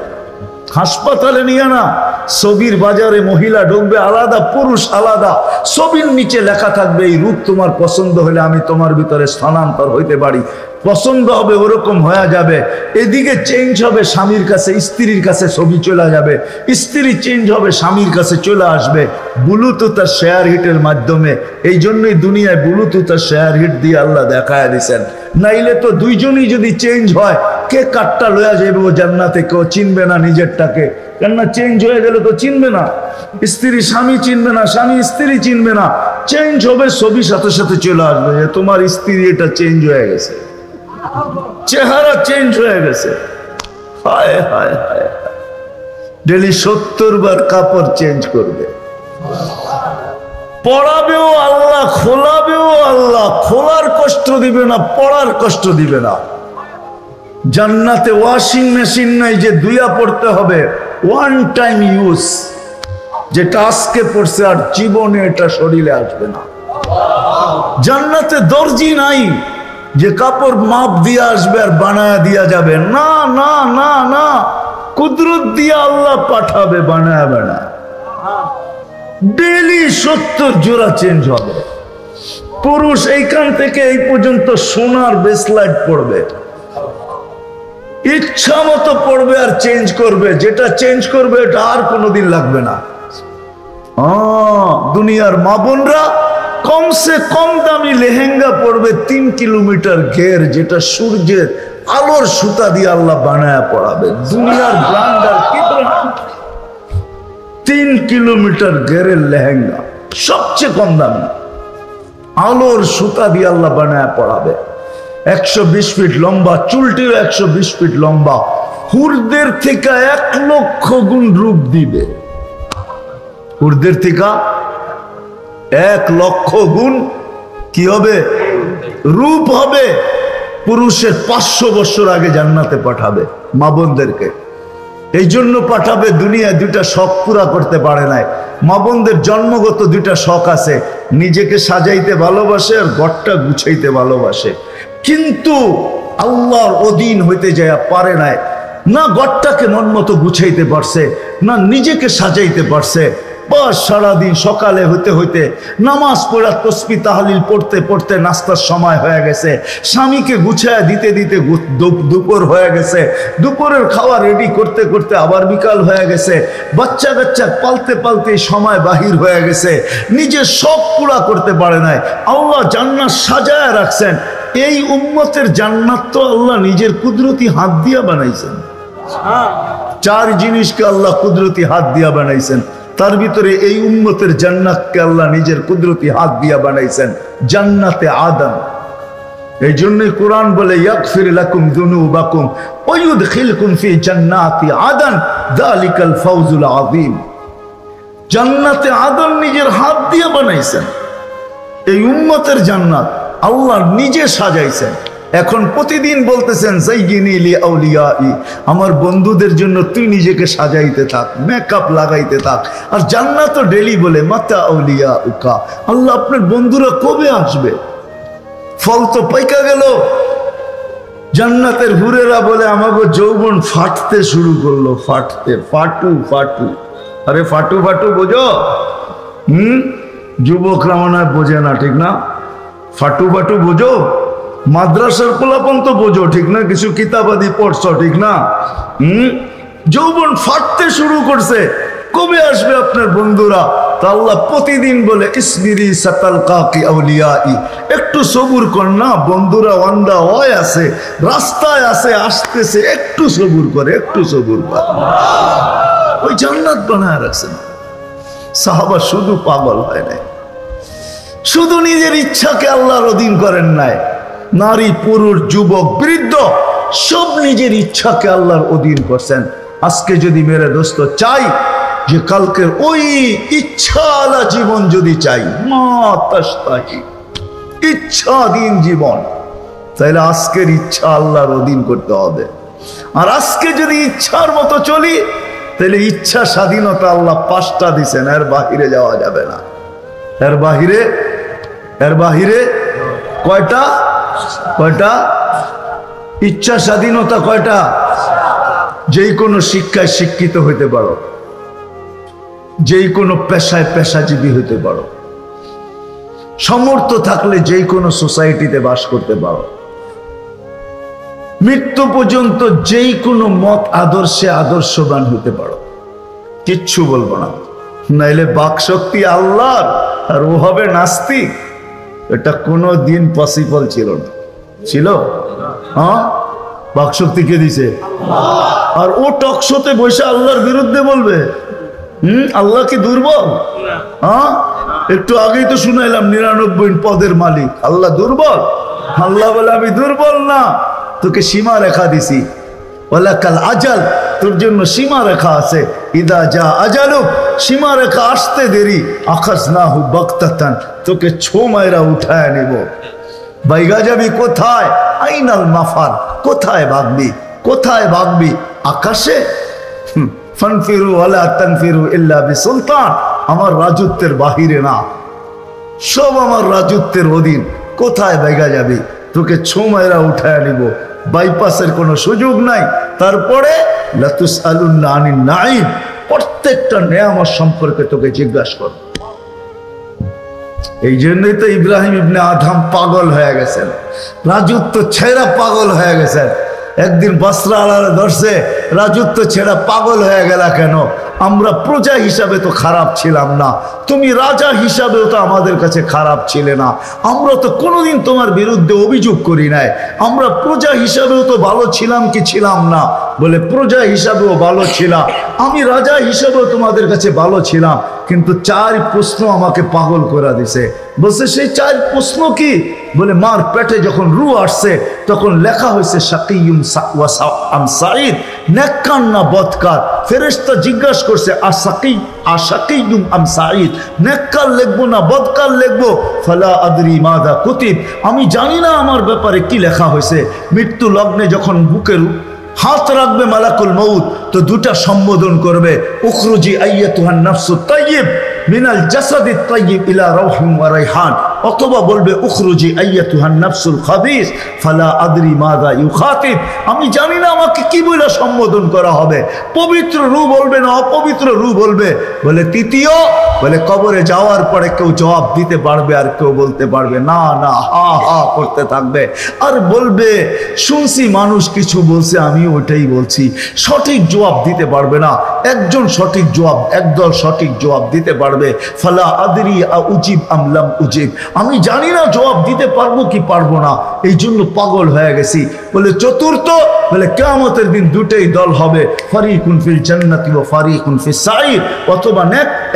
হাসপাতালে নিয়ে না, ছবির বাজারে মহিলা ঢুকবে আলাদা, পুরুষ আলাদা, ছবির নিচে লেখা থাকবে এই রূপ তোমার পছন্দ হলে আমি তোমার ভিতরে স্থানান্তর হইতে পারি। পছন্দ হবে ওরকম হয়ে যাবে। এদিকে চেঞ্জ হবে স্বামীর কাছে, স্ত্রীর কাছে ছবি চলে যাবে, স্ত্রী চেঞ্জ হবে স্বামীর কাছে চলে আসবে ব্লুটুথ আর শেয়ার হিটের মাধ্যমে। এই জন্যই দুনিয়ায় ব্লুটুথ আর শেয়ার হিট দিয়ে আল্লাহ দেখায় দিছেন। নাইলে তো দুইজনই যদি চেঞ্জ হয়, কে কাটটা লয়া যাবে জান্নাতে, কেউ চিনবে না নিজেরটাকে। কেননা চেঞ্জ হয়ে গেলে তো চিনবে না, স্ত্রী স্বামী চিনবে না, স্বামী স্ত্রী চিনবে না। চেঞ্জ হবে, ছবির সাথে সাথে চলে আসবে যে তোমার স্ত্রী এটা চেঞ্জ হয়ে গেছে, চেহারা চেঞ্জ হয়ে গেছে। হায় হায় হায়, ডেলি 70 বার কাপড় চেঞ্জ করবে। পড়াবেও আল্লাহ, খোলাবেও আল্লাহ। খোলার কষ্ট দিবে না, পড়ার কষ্ট দিবে না। জান্নাতে ওয়াশিং মেশিন নাই যে ধুইয়া পড়তে হবে, ওয়ান টাইম ইউজ, যেটা আজকে পড়ছে আর জীবনে এটা শরীরে আসবে না। জান্নাতে দর্জি নাই যে কাপড় মাপ দিয়ে আসবে আর বানায়া দিয়া যাবে, না না না না, কুদরত দিয়ে আল্লাহ পাঠাবে বানায়া বানায়া। ডেলি 70 জোড়া চেঞ্জ হবে। পুরুষ এইখান থেকে এই পর্যন্ত সোনার ব্রেসলেট পড়বে, ইচ্ছা মতো পড়বে আর চেঞ্জ করবে। যেটা চেঞ্জ করবে এটা আর কোনোদিন লাগবে না। দুনিয়ার মা বোনরা কমসে কম দামি লেহেঙ্গা পড়বে 3 কিলোমিটার ঘের, যেটা সূর্যের আলোর সুতা দিয়ে আল্লাহ বানায়া পড়াবে। দুনিয়ার ব্র্যান্ড আর কি ব্র্যান্ড, 3 কিলোমিটার ঘেরের লেহেঙ্গা, সবচেয়ে কম দামি, আলোর সুতা দিয়ে আল্লাহ বানায়া পড়াবে। 120 ফিট লম্বা, চুলটিও 120 ফিট লম্বা। হুরদের থেকে 1 লক্ষ গুণ রূপ দিবে, হুরদের থেকে 1 লক্ষ গুণ কি হবে? রূপ হবে। পুরুষের 500 বছর আগে জান্নাতে পাঠাবে মা বোনদেরকে। এই জন্য পাঠাবে, দুনিয়ায় 2টা শখ পুরা করতে পারে নাই। মা বোনদের জন্মগত 2টা শখ আছে, নিজেকে সাজাইতে ভালোবাসে আর ঘরটা গুছাইতে ভালোবাসে। কিন্তু আল্লাহর অধীন হইতে যায় পারে নাই, না ঘরটাকে মন মতো গুছাইতে পারছে, না নিজেকে সাজাইতে পারছে। বাস সারাদিন সকালে হইতে হইতে নামাজ পড়া, তসবিহ তাহলিল পড়তে পড়তে নাস্তার সময় হয়ে গেছে, স্বামীকে গুছায় দিতে দিতে দুপুর হয়ে গেছে, দুপুরের খাওয়া রেডি করতে করতে আবার বিকাল হয়ে গেছে, বাচ্চা কাচ্চা পালতে পালতে সময় বাহির হয়ে গেছে, নিজের সব পুরা করতে পারে নাই। আল্লাহ জান্নাত সাজায় রাখছেন। এই উম্মতের জান্নাত তো আল্লাহ নিজের কুদরতি হাত দিয়া বানাইছেন। 4 জিনিসকে আল্লাহ কুদরতি হাত দিয়া বানাইছেন, তার ভিতরে এই উম্মতের জান্নাতকে আল্লাহ নিজের কুদরতি হাত দিয়া বানাইছেন, জান্নাতে আদম। এই জন্যই কোরআন বলে ইয়াগফির লাকুম যুনুবাকুম ওয়া ইউদখিলকুম ফি জান্নাতি আদন যালিকাল ফাওজুল আযীম। জান্নাতে আদম নিজের হাত দিয়ে বানাইছেন। এই উম্মতের জান্নাত আল্লাহ নিজে সাজাইছেন। এখন প্রতিদিন বলতেছেন যাইয়িনি লি আউলিয়াই, আমার বন্ধুদের জন্য তুই নিজেকে সাজাইতে থাক, মেকআপ লাগাইতে থাক। আর জান্নাত ডেলি বলে মাতা আউলিয়া উকা, আল্লাহ আপনার বন্ধুরা কবে আসবে? ফল তো পাইকা গেল। জান্নাতের হুরেরা বলে আমাকে যৌবন ফাটতে শুরু করলো, ফাটতে, ফাটু ফাটু। আরে ফাটু ফাটু বোঝো? যুবকরা মনে হয় বোঝে না, ঠিক না? ফাটু ফাটু বোঝো? মাদ্রাসার পোলাপন তো বোঝো, ঠিক না? কিছু কিতাবাদি পড়ছো, ঠিক না? যৌবন ফাটতে শুরু করছে, কবে আসবে আপনার বন্ধুরা? তা আল্লাহ প্রতিদিন বলে ইসবিরি সাতালকাকি আউলিয়াই, একটু সবুর কর না, বন্ধুরা ওয়ান্দা হয় আছে, রাস্তায় আছে, আসতেছে, একটু সবুর করে, একটু সবুর কর। ওই জান্নাত বানায় রাখছেন। সাহাবা শুধু পাগল হয় নাই, শুধু নিজের ইচ্ছাকে আল্লাহর অধীন করেন নাই। নারী, পুরুষ, যুবক, বৃদ্ধ সব নিজের ইচ্ছাকে আল্লাহর অধীন করছেন। আজকে যদি মেরে দোস্ত চাই যে কালকের ওই ইচ্ছাওয়ালা জীবন যদি চাই, ইচ্ছাধীন জীবন, তাহলে আজকের ইচ্ছা আল্লাহর অধীন করতে হবে। আর আজকে যদি ইচ্ছার মতো চলি, তাহলে ইচ্ছা স্বাধীনতা আল্লাহ 5টা দিছেন, এর বাহিরে যাওয়া যাবে না। এর বাহিরে কয়টা? ইচ্ছা স্বাধীনতা কয়টা? যেই কোনো শিক্ষায় শিক্ষিত হইতে পারো, যেই কোনো পেশায় পেশাজীবী হইতে পারো, সামর্থ্য থাকলে যেই কোনো সোসাইটিতে বাস করতে পারো, মৃত্যু পর্যন্ত যেই কোনো মত আদর্শে আদর্শবান হতে পারো, কিচ্ছু বলবো না। নাইলে বাক শক্তি আল্লাহর আর ও হবে নাস্তিক, এটা কোনো দিন পসিবল ছিল না। ছিল? হ্যাঁ, বাক শক্তি কে দিছে? আর ও টকশোতে বসে আল্লাহর বিরুদ্ধে বলবে? আল্লাহ কি দুর্বল? হ্যাঁ, একটু আগেই তো শুনাইলাম 99 পদের মালিক। আল্লাহ দুর্বল? আল্লাহ বলে আমি দুর্বল না, তোকে সীমা রেখা দিছি। ওয়ালাকাল আজাল, তোর জন্য সীমা রেখা আছে। ইদা যা আজালু, সীমা রেখা আসতে দেরি, আখাযনাহু বাগতাতান, তোকে ছো মাইরা উঠায় নিব। বাইগা যাবি কোথায়? আইনাল মাফার, কোথায় ভাগবি? কোথায় ভাগবি? আকাশে? ফানফিরু ওয়ালা তানফিরু ইল্লা বিসুলতান, আমার রাজত্বের বাহিরে না, সব আমার রাজত্বের অধীন। কোথায় বাইগা যাবি? তোকে ছো মাইরা উঠায় নিব, বাইপাসের কোনো সুযোগ নাই। তারপরে লাতুসআলুন্না আনিন নাঈম, প্রত্যেকটা নেয়ামত সম্পর্কে তোকে জিজ্ঞাসা করব। এই জন্যই তো ইব্রাহিম ইবনে আদম পাগল হয়ে গেছেন, রাজত্ব ছেড়া পাগল হয়ে গেছেন। একদিন বসরা আলারে ধরছে, রাজত্ব ছেড়া পাগল হয়ে গেল কেন? আমরা প্রজা হিসাবে তো খারাপ ছিলাম না, তুমি রাজা হিসাবেও তো আমাদের কাছে খারাপ ছিলে না, আমরা তো কোনোদিন তোমার বিরুদ্ধে অভিযোগ করি নাই, আমরা প্রজা হিসাবেও তো ভালো ছিলাম কি ছিলাম না? বলে প্রজা হিসাবেও ভালো ছিলাম, আমি রাজা হিসাবেও তোমাদের কাছে ভালো ছিলাম, কিন্তু 4 প্রশ্ন আমাকে পাগল করে দিছে। বলছে সেই 4 প্রশ্ন কি? বলে মার পেটে যখন রু আসছে তখন লেখা হয়েছে শাকিয়ুম ওয়া সাঈদ, নেককার না বদকার। ফেরেশতা জিজ্ঞাসা করছে আশাকিয়ুম আম সাঈদ, নেককার লিখবো না বদকার লিখবো? ফালা আদরি মাযা কুতিব, আমি জানি না আমার ব্যাপারে কি লেখা হয়েছে। মৃত্যু লগ্নে যখন বুকের হাত রাখবে মালাকুল মউত, তো 2টা সম্বোধন করবে, উখরুজি আইয়াতুহান নাফসুত তাইয়্যিব মিনাল জাসাদিত তাইয়্যিব ইলা রাউহিন ওয়া রাইহান, অথবা বলবে উখরুজি আইয়াতুহান নাফসুল খাবিস ফালা আদরি মাযা ইউখাতিব, আমি জানি না আমাকে কি বলে সম্বোধন করা হবে। পবিত্র রূহ বলবে না অপবিত্র রূহ বলবে? বলে তৃতীয়, বলে কবরে যাওয়ার পরে কেউ জবাব দিতে পারবে আর কেউ বলতে পারবে না, না হা হা করতে থাকবে আর বলবে শুনছি মানুষ কিছু বলছে আমি ওইটাই বলছি, সঠিক জবাব দিতে পারবে না। একজন সঠিক জবাব, একদল সঠিক জবাব দিতে পারবে। ফালা আদরি উজিব আম লাম উজিব, আমি জানি না জবাব দিতে পারবো কি পারবো না, এই জন্য পাগল হয়ে গেছি। বলে চতুর্থ, বলে কিয়ামতের দিন 2টাই দল হবে, ফারিকুন ফিল জান্নাতি ওয়া ফারিকুন ফিস সাঈর, অথবা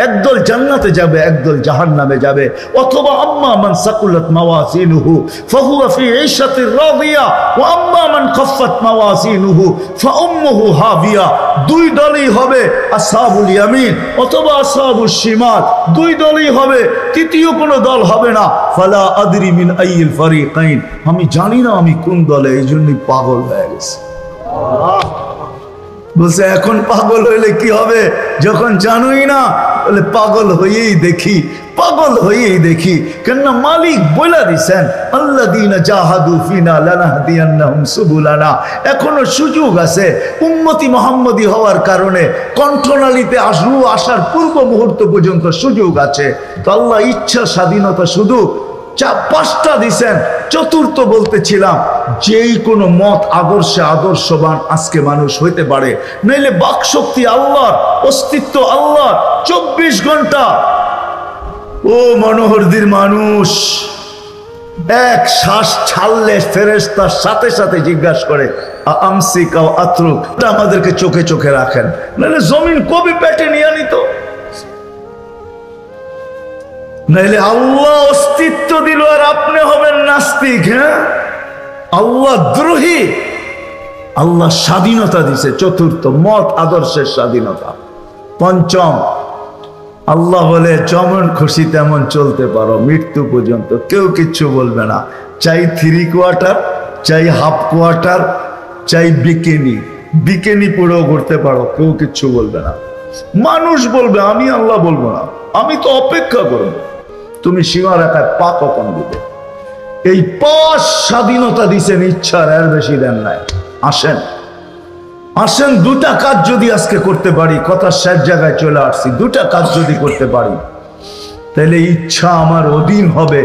একদল জান্নাতে যাবে একদল জাহান্নামে যাবে, অথবা আম্মা মান সাকুলাত মাওয়াজিনুহু ফাহুয়া ফি ঈশাতির রাদিয়া ওয়া আম্মা মান খাফফাত মাওয়াজিনুহু ফাউম্মুহু হাবিয়া। 2 দলই হবে, আসহাবুল ইয়ামিন অথবা আসহাবুশ শিমাল, 2 দলই হবে, তৃতীয় কোনো দল হবে না। ফালা আদরি মিন আইয়িল ফারিকাইন, আমি জানি না আমি কোন দলে, এই জন্যই পাগল হয়ে গেছে। বলছে এখন পাগল হইলে কি হবে? যখন জানোই না, বলে পাগল হয়েই দেখি, পাগল হয়েই দেখি। কেননা মালিক বলে দিছেন আল্লাযীনা জাহাদু ফিনা লানাহদিয়ান্নাহুম সুবুলানা, এখনো সুযোগ আছে। উম্মতি মুহাম্মদী হওয়ার কারণে কণ্ঠনালীতে আসার পূর্ব মুহূর্ত পর্যন্ত সুযোগ আছে। তো আল্লাহ ইচ্ছা স্বাধীনতা শুধু 5টা দিছেন। চতুর্থ বলতেছিলাম, যেই কোনো মত আদর্শে আদর্শবান আজকে মানুষ হইতে পারে, নইলে বাক শক্তি আল্লাহর, অস্তিত্ব আল্লাহর 24 ঘন্টা। ও মনোহরদির মানুষ, এক শ্বাস ছাড়লে ফেরেশতার সাথে সাথে জিজ্ঞাসা করে আমসিক আও আতরুক, আমাদেরকে চোখে চোখে রাখেন, নইলে জমিন কবি পেটে নিয়ে নিত। নাইলে আল্লাহ অস্তিত্ব দিল আর আপনি হবেন নাস্তিক। হ্যাঁ, আল্লাহ দ্রোহী। আল্লাহ স্বাধীনতা দিছে, চতুর্থ মত আদর্শের স্বাধীনতা। পঞ্চম, আল্লাহ বলে যেমন খুশি তেমন চলতে পারো মৃত্যু পর্যন্ত, কেউ কিচ্ছু বলবে না। চাই 3 কোয়ার্টার, চাই হাফ কোয়ার্টার, চাই বিকিনি, বিকিনি পরেও করতে পারো, কেউ কিচ্ছু বলবে না। মানুষ বলবে, আমি আল্লাহ বলবো না, আমি তো অপেক্ষা করব। তুমি সীমা রেখায় পা কখন দিবে? এই 5 স্বাধীনতা দিছেন ইচ্ছার, এর বেশি দেন নাই। আসেন আসেন, 2টা কাজ যদি আজকে করতে পারি, কথা শেষ জায়গায় চলে আসছি, 2টা কাজ যদি করতে পারি তাহলে ইচ্ছা আমার অধীন হবে।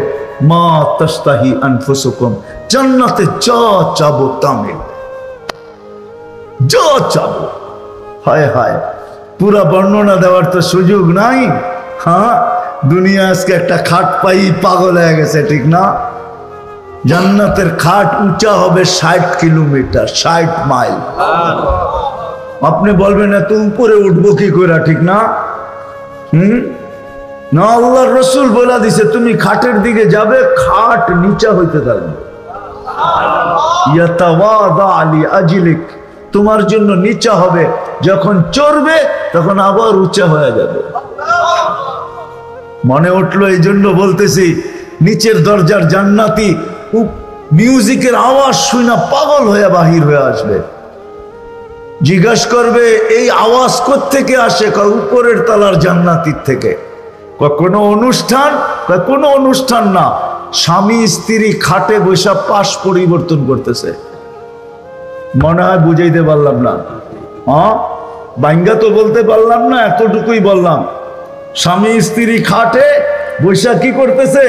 মা তাস্তাহি আনফুসুকুম, জান্নাতে যা চাবো তা মিলবে, যা চাবো। হায় হায়, পুরা বর্ণনা দেওয়ার তো সুযোগ নাই। হ্যাঁ, দুনিয়া আজকে একটা খাট পাই পাগল হয়ে গেছে, ঠিক না? জান্নাতের খাট উঁচা হবে 60 কিলোমিটার, 60 মাইল। আপনি বলবেন এত উপরে উঠবো কি করে, ঠিক না? না, আল্লাহর রাসূল বলে দিছে তুমি খাটের দিকে যাবে, খাট নিচা হইতে থাকবে। ইয়াতাওয়াদা আলি আজলিক, তোমার জন্য নিচা হবে, যখন চড়বে তখন আবার উঁচা হয়ে যাবে। মনে উঠলো, এই জন্য বলতেছি, নিচের দরজার জান্নাতি মিউজিকের আওয়াজ শুনে পাগল হয়ে বাহির হয়ে আসবে। জিজ্ঞাসা করবে এই আওয়াজ কোত্থেকে আসে? উপরের তলার জান্নাতির থেকে। কোনো অনুষ্ঠান? কোনো অনুষ্ঠান না, স্বামী স্ত্রী খাটে বসে পাশ পরিবর্তন করতেছে। মনে হয় বুঝাইতে পারলাম না? হ্যাঁ, বাঙ্গা তো বলতে পারলাম না, এতটুকুই বললাম। স্বামী স্ত্রী খাটে বৈশা কি করতেছে?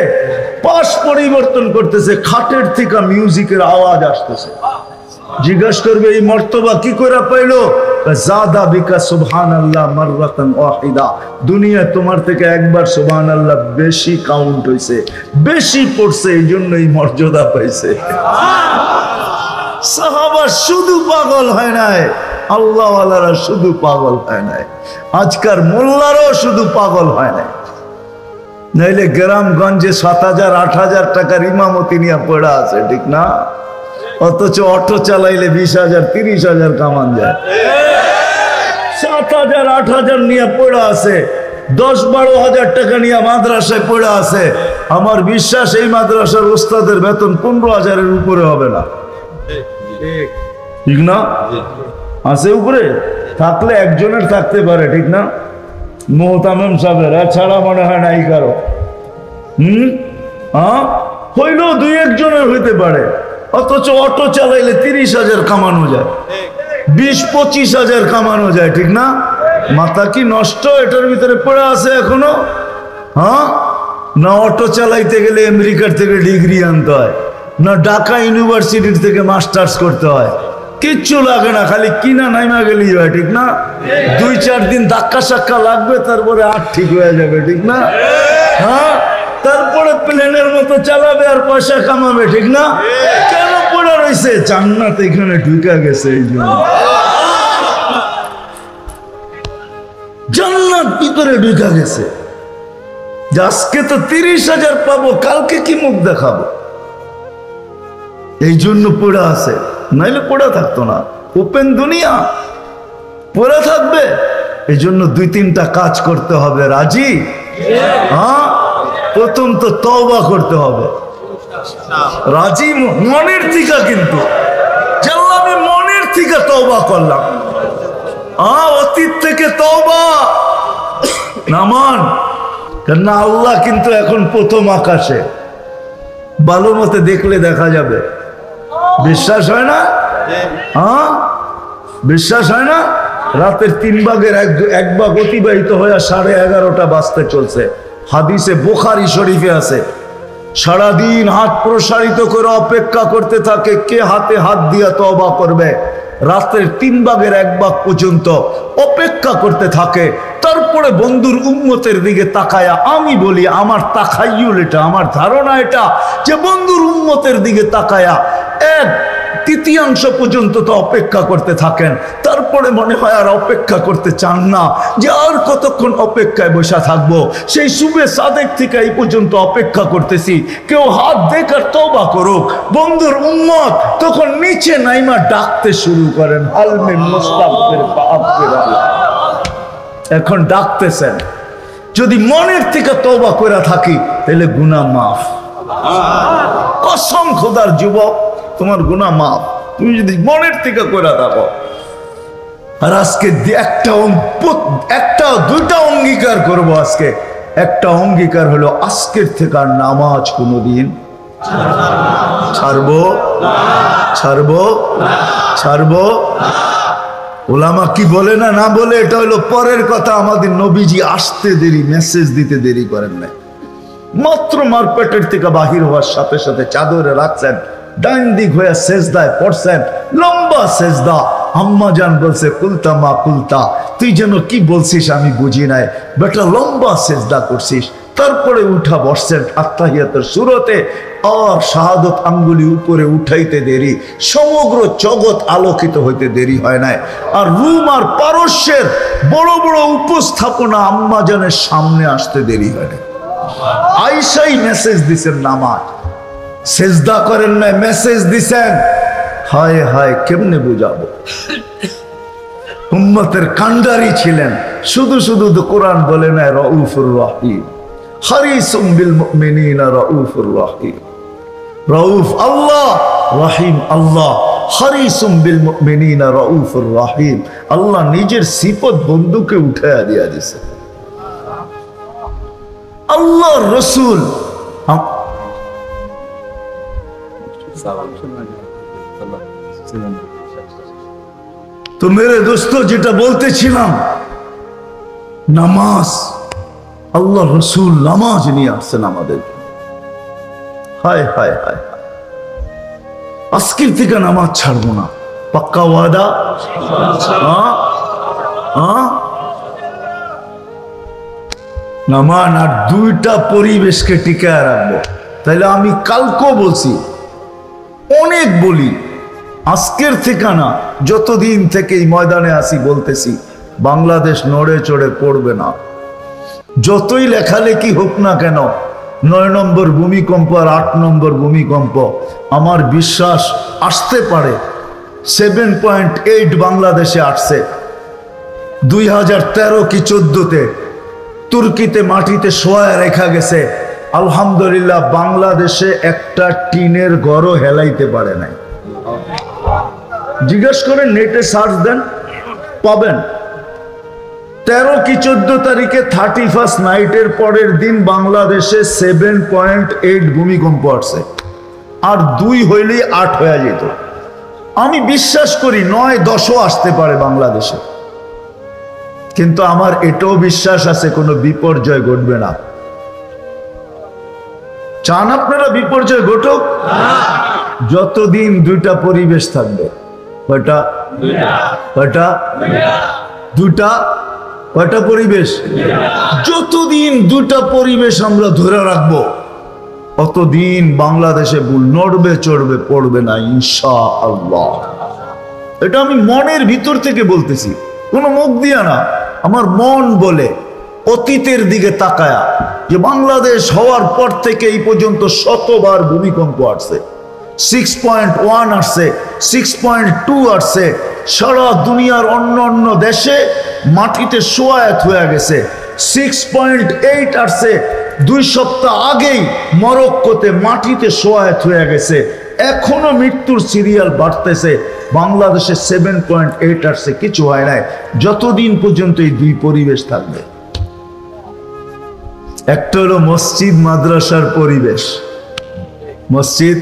পাশ পরিবর্তন করতেছে, খাটের থেকে মিউজিকের আওয়াজ আসতেছে। জিজ্ঞাসা করবে এই মর্তবা কি করে পাইলো? জাদা বিকা সুবহানাল্লাহ মাররাতান ওয়াহিদা, দুনিয়া তোমার থেকে একবার সুবহানাল্লাহ বেশি কাউন্ট হইছে, বেশি পড়ছে, এই জন্য এই মর্যাদা পাইছে। সাহাবা শুধু পাগল হয় নাই, আল্লাহওয়ালারা শুধু পাগল হয় নাই, আজকার মোল্লারও শুধু পাগল হয় নাই। নাইলে গ্রামগঞ্জে 7,000 8,000 টাকার ইমামতি নিয়ে পড়া আছে, ঠিক না? অথচ অটো চালাইলে 20,000 30,000 কামান যায়। 7,000 8,000 নিয়ে পড়া আছে, 10-12,000 টাকা নিয়ে মাদ্রাসায় পড়া আছে। আমার বিশ্বাস এই মাদ্রাসার ওস্তাদের বেতন 15,000-এর উপরে হবে না, ঠিক না? আছে উপরে, থাকলে একজনের থাকতে পারে, ঠিক না? মোহতামিম সাহেবের, এছাড়া মনে হয় নাই কারো। হইলেও 2-1 জনের হইতে পারে। অথচ অটো চালাইলে 30,000 কামানো যায়, 20-25,000 কামানো যায়, ঠিক না? মাথা কি নষ্ট এটার ভিতরে পড়ে আছে এখনো? হ্যাঁ, না অটো চালাইতে গেলে আমেরিকার থেকে ডিগ্রি আনতে হয়, না ঢাকা ইউনিভার্সিটির থেকে মাস্টার্স করতে হয়, কিচ্ছু লাগে না, খালি কিনা নাইমা গেলেই হয়, ঠিক না? 2-4 দিন ধাক্কা সাক্কা লাগবে, তারপরে আর ঠিক হয়ে যাবে, ঠিক না? হ্যাঁ, তারপরে প্লেনের মতো চালাবে আর পয়সা কামাবে, ঠিক না? কেন পড়ে রয়েছে? জান্নাত এখানে ঢুকে গেছে, এই জন্য জান্নাত ভিতরে ঢুকে গেছে। আজকে তো 30,000 পাবো, কালকে কি মুখ দেখাবো, এই জন্য পড়ে আছে, নাইলে পড়ে থাকতো না। ওপেন দুনিয়া, পড়ে থাকবে। এই জন্য 2-3টা কাজ করতে হবে, রাজি? হ্যাঁ, প্রথম তো তওবা করতে হবে, রাজি? মনের থেকে, কিন্তু জানলাম আমি মনের থেকে তওবা করলাম। অতীত থেকে তওবা নামান, কেন আল্লাহ কিন্তু এখন প্রথম আকাশে, ভালো মতে দেখলে দেখা যাবে। বিশ্বাস হয় না? হ্যাঁ, বিশ্বাস হয় না? রাতের 3 ভাগের 1 ভাগ অতিবাহিত হয়ে 11:30 বাজতে চলছে। হাদিসে বুখারী শরীফে আছে, সারাদিন হাত প্রসারিত করে অপেক্ষা করতে থাকে কে হাতে হাত দিয়া তওবা করবে। রাতের 3 ভাগের 1 ভাগ পর্যন্ত অপেক্ষা করতে থাকে। তারপরে বন্ধুর উম্মতের দিকে তাকায়া, আমি বলি আমার তাকাইয়ুল এটা, আমার ধারণা এটা, যে বন্ধুর উম্মতের দিকে তাকায়া 1/3 পর্যন্ত তো অপেক্ষা করতে থাকেন। তারপরে মনে হয় আর অপেক্ষা করতে চান না, যে আর কতক্ষণ অপেক্ষায় বসে থাকবো। সেই সুবে সাদেক থেকে এই পর্যন্ত অপেক্ষা করতেছি, কেউ হাত দেখার তওবা করুক। বন্ধুর উম্মত তখন নিচে নাইমা ডাকতে শুরু করেন, হালমে মুস্তাগফির ফাগফির। এখন ডাকতেছেন, যদি মনের থেকে তওবা করে থাকি তাহলে গুনাহ মাফ। কসম খোদার যুবক, তোমার গুনাহ মাফ তুমি যদি মনের থেকে করে থাকো। আর আজকে একটা দুইটা অঙ্গীকার করব। আজকে একটা অঙ্গীকার হলো, আজকের থেকে আর নামাজ কোনোদিন ছাড়বো ছাড়বো। ওলামা কি বলে না না বলে এটা হলো পরের কথা। আমাদের নবীজি আসতে দেরি, মেসেজ দিতে দেরি করেন না। মাত্র মারপেটের থেকে বাহির হওয়ার সাথে সাথে চাদরে রাখছেন, ডাইন দিক হয়ে সেজদায় পড়ছেন, লম্বা সেজদা। আম্মা জান বলছে, কুলতা মা কুলতা, তুই যেন কি বলছিস আমি বুঝি নাই বেটা, লম্বা সেজদা করছিস। তারপরে উঠা বসছেন আত্তাহিয়াতের শুরুতে, আর শাহাদত আঙ্গুলি উপরে উঠাইতে দেরি, সমগ্র জগৎ আলোকিত হইতে দেরি হয় নাই। আর রুম আর পারস্যের বড় বড় উপস্থাপনা আম্মা জানের সামনে আসতে দেরি হয় না। আয়েশাই মেসেজ দিছেন নামাজ, সেজদা করেন না, মেসেজ দিছেন। হায় হায়, কেমনে বুঝাবো? উম্মতের কান্ডারি ছিলেন। শুধু শুধু তো কোরআন বলে না রাউফুর রহিম, হারিসুম বিল মুমিনিনা রাউফুর রহিম। রাউফ আল্লাহ, রহিম আল্লাহ। হারিসুম বিল মুমিনিনা রাউফুর রহিম। আল্লাহ নিজের সিফত বন্ধুকে উঠায়া দিয়া দিছে। আল্লাহ রসুল তো মেরে দোস্ত, যেটা বলতেছিলাম, নামাজ, আল্লাহ রসুল নামাজ নিয়ে আসছেন আমাদের। হায় হায় হায়, আজকের থেকে নামাজ ছাড়বো না, পাক্কা ওয়াদা? নামাজ আর দুইটা পরিবেশকে টিকায় রাখবো। তাইলে আমি কালকেও বলছি, অনেক বলি, আজকের থেকে না, যতদিন থেকে এই ময়দানে আসি বলতেছি, বাংলাদেশ নড়ে চড়ে পড়বে না। যতই লেখালেখি হোক না কেন, 9 নম্বর ভূমিকম্প আর 8 নম্বর ভূমিকম্প, আমার বিশ্বাস আসতে পারে। 7.8 বাংলাদেশে আসছে, 2013 কি 14-তে তুর্কিতে মাটিতে শোয়া রেখা গেছে। আলহামদুলিল্লাহ, বাংলাদেশে একটা টিনের ঘরও হেলাইতে পারে নাই। জিজ্ঞেস করেন, নেটে সার্চ দেন, পাবেন। 13 কি 14 তারিখে 31st নাইটের পরের দিন বাংলাদেশে 7.8 ভূমিকম্প আসছে। আর 2 হইলেই 8 হয়ে যেত। আমি বিশ্বাস করি 9-10ও আসতে পারে বাংলাদেশে, কিন্তু আমার এটাও বিশ্বাস আছে কোনো বিপর্যয় ঘটবে না। চান আপনারা বিপর্যয় ঘটুক? যতদিন দুইটা পরিবেশ থাকবে। কয়টা? দুটা। কয়টা পরিবেশ? যতদিন দুটা পরিবেশ আমরা ধরে রাখবো, অতদিন বাংলাদেশে ভুল নড়বে চড়বে পড়বে না ইনশাআল্লাহ। এটা আমি মনের ভিতর থেকে বলতেছি, কোনো মুখ দিয়া না। আমার মন বলে, অতীতের দিকে তাকায়া, যে বাংলাদেশ হওয়ার পর থেকে এই পর্যন্ত শতবার ভূমিকম্প আসছে। 6.1 আসছে, 6.2 আসছে। সারা দুনিয়ার অন্য অন্য দেশে মাটিতে শোয়ায়াত হয়ে গেছে। 6.8 আসছে 2 সপ্তাহ আগেই মরক্কোতে মাটিতে শোয়ায়াত হয়ে গেছে। এখনো মৃত্যুর সিরিয়াল বাড়তেছে। বাংলাদেশে 7.8 আসছে, কিছু হয় নাই। যতদিন পর্যন্ত এই দুই পরিবেশ থাকবে, একটা হলো মসজিদ মাদ্রাসার পরিবেশ, মসজিদ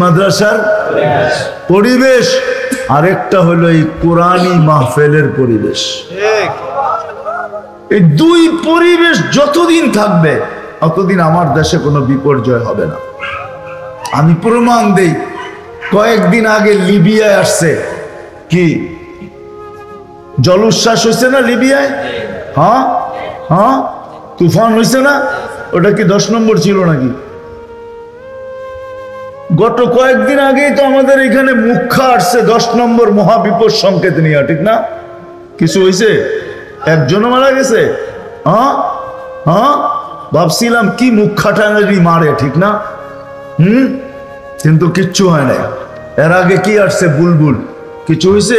মাদ্রাসার পরিবেশ, আরেকটা হলো এই কোরআনী মাহফিলের পরিবেশ। এই দুই পরিবেশ যতদিন থাকবে, ততদিন আমার দেশে কোনো বিপর্যয় হবে না। আমি প্রমাণ দেই, কয়েকদিন আগে লিবিয়ায় আসছে, কি জলোচ্ছ্বাস হয়েছে না লিবিয়ায়? হ্যাঁ হ্যাঁ, তুফান হয়েছে না? ওটা কি 10 নম্বর ছিল নাকি? গত কয়েকদিন আগেই তো আমাদের এখানে মুখ্যা আসছে 10 নম্বর মহাবিপদ সংকেত নিয়ে, ঠিক না? কিছু হয়েছে? একজনও মারা গেছে। হ্যাঁ হ্যাঁ, ভাবছিলাম কি মুখ্যাটাঙ্গি মারে, ঠিক না? কিন্তু কিচ্ছু হয় না। এর আগে কি আসছে? বুলবুল। কিছু হয়েছে?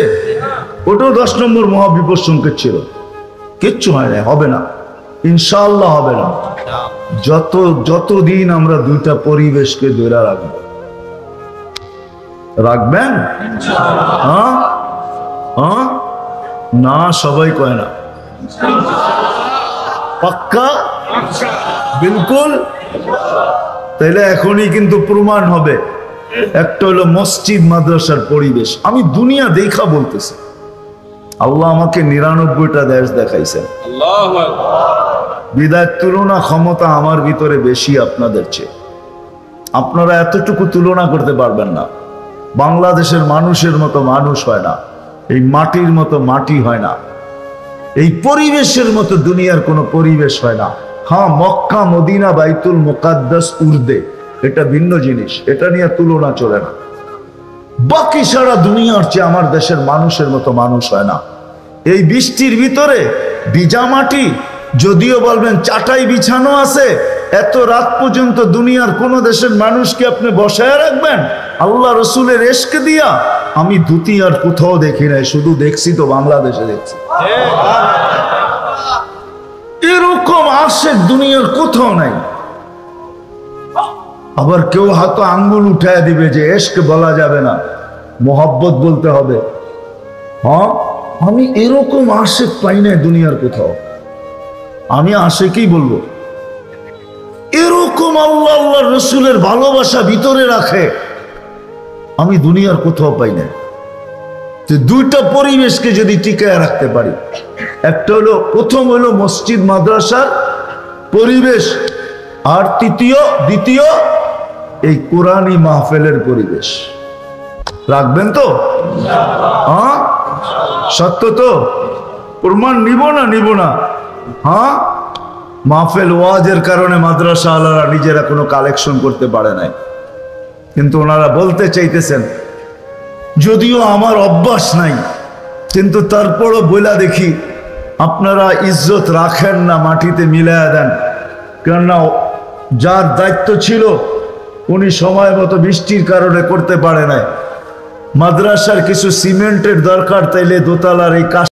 ওটাও 10 নম্বর মহাবিপদ সংকেত ছিল। কিচ্ছু হয় না, হবে না, ইনশাআল্লাহ হবে না। যতদিন আমরা দুইটা পরিবেশকে ধরে রাখবো, রাখবেন? হ্যাঁ হ্যাঁ না, সবাই কয় না। পাক্কা? বিলকুল। তাইলে এখনই কিন্তু প্রমাণ হবে। একটা হলো মসজিদ মাদ্রাসার পরিবেশ। আমি দুনিয়া দেখা বলতেছি, আল্লাহ আমাকে 99টা দেশ দেখাইছেন। বিদায় তুলনা ক্ষমতা আমার ভিতরে বেশি আপনাদের চেয়ে। আপনারা এতটুকু তুলনা করতে পারবেন না। বাংলাদেশের মানুষের মতো মানুষ হয় না, এই মাটির মতো মাটি হয় না, এই পরিবেশের মতো দুনিয়ার কোনো পরিবেশ হয় না। হ্যাঁ, মক্কা মদিনা বাইতুল মুকাদ্দাস উর্দে, এটা ভিন্ন জিনিস, এটা নিয়ে তুলনা চলে না। বাকি সারা দুনিয়ার চেয়ে আমার দেশের মানুষের মতো মানুষ হয় না। এই বৃষ্টির ভিতরে ভিজা মাটি, যদিও বলবেন চাটাই বিছানো আছে, এত রাত পর্যন্ত দুনিয়ার কোন দেশের মানুষকে আপনি বসায় রাখবেন আল্লাহ রসুলের এশকে দিয়া? আমি ধুতি আর কোথাও দেখি নাই, শুধু দেখছি তো বাংলাদেশে দেখছি। এরকম আশেক দুনিয়ার কোথাও নাই। আবার কেউ হাতে আঙ্গুল উঠায় দিবে যে এশকে বলা যাবে না, মোহাব্বত বলতে হবে। হ্যাঁ, আমি এরকম আশেক পাই নাই দুনিয়ার কোথাও। আমি আশেকই বলবো, এরকম আল্লাহ আল্লাহ রসুলের ভালোবাসা ভিতরে রাখে আমি দুনিয়ার কোথাও পাই না। দুইটা পরিবেশকে যদি টিকায় রাখতে পারি, একটা হলো, প্রথম হলো মসজিদ মাদ্রাসার পরিবেশ, আর দ্বিতীয় এই কোরআনী মাহফিলের পরিবেশ। রাখবেন তো? হ্যাঁ, সত্য তো? প্রমাণ নিব না? হ্যাঁ, মাহফিল ওয়াজের কারণে মাদ্রাসা আলারা নিজেরা কোনো কালেকশন করতে পারে নাই, কিন্তু ওনারা বলতে চাইতেছেন, যদিও আমার অভ্যাস নাই, কিন্তু তারপরও বইলা দেখি আপনারা ইজ্জত রাখেন না, মাটিতে মিলাইয়া দেন। কেননা যার দায়িত্ব ছিল উনি সময় মতো বৃষ্টির কারণে করতে পারে নাই। মাদ্রাসার কিছু সিমেন্টের দরকার, তাইলে দোতলার এই কাজ